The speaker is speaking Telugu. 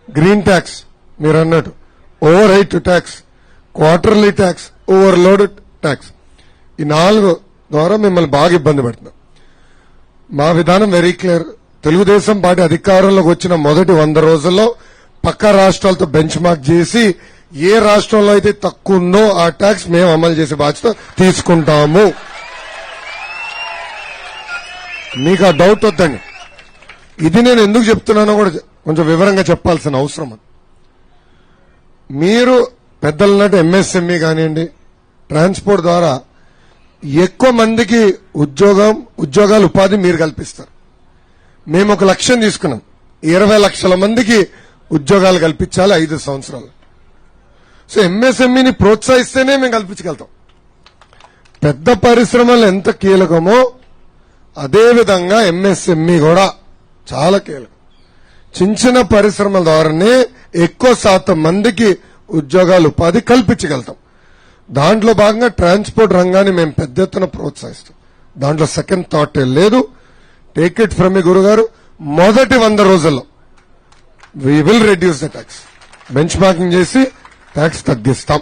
గ్రీన్ ట్యాక్స్ మీరు అన్నట్టు, over height tax, quarterly tax, overloaded tax, ఈ 4 ద్వారా మిమ్మల్ని బాగా ఇబ్బంది పెడుతున్నాం. మా విధానం వెరీ క్లియర్. తెలుగుదేశం పార్టీ అధికారంలోకి వచ్చిన మొదటి 100 రోజుల్లో పక్క రాష్ట్రాలతో బెంచ్ మార్క్ చేసి ఏ రాష్ట్రంలో అయితే తక్కువ ఉందో ఆ ట్యాక్స్ మేము అమలు చేసే బాధ్యత తీసుకుంటాము. మీకు ఆ డౌట్ వద్దండి. ఇది నేను ఎందుకు చెప్తున్నానో కూడా కొంచెం వివరంగా చెప్పాల్సిన అవసరం ఉంది. మీరు పెద్దలన్నట్టు ఎంఎస్ఎంఈ కానివ్వండి, ట్రాన్స్పోర్ట్ ద్వారా ఎక్కువ మందికి ఉద్యోగాలు ఉపాధి మీరు కల్పిస్తారు. మేము ఒక లక్ష్యం తీసుకున్నాం, 20 లక్షల మందికి ఉద్యోగాలు కల్పించాలి 5 సంవత్సరాలు. సో ఎంఎస్ఎంఈని ప్రోత్సహిస్తేనే మేము కల్పించగలుగుతాం. పెద్ద పరిశ్రమలు ఎంత కీలకమో అదేవిధంగా ఎంఎస్ఎంఈ కూడా చాలా కీలకం. చిన్న పరిశ్రమల ద్వారానే ఎక్కువ శాతం మందికి ఉద్యోగాలు ఉపాధి కల్పించగలుగుతాం. దాంట్లో భాగంగా ట్రాన్స్పోర్ట్ రంగాన్ని మేము పెద్ద ఎత్తున ప్రోత్సహిస్తాం. దాంట్లో సెకండ్ థాట్ లేదు. టేక్ ఇట్ ఫ్రమ్ మీ గురుగారు, మొదటి 100 రోజుల్లో we will reduce the tax, bench marking చేసి ట్యాక్స్ తగ్గిస్తాం.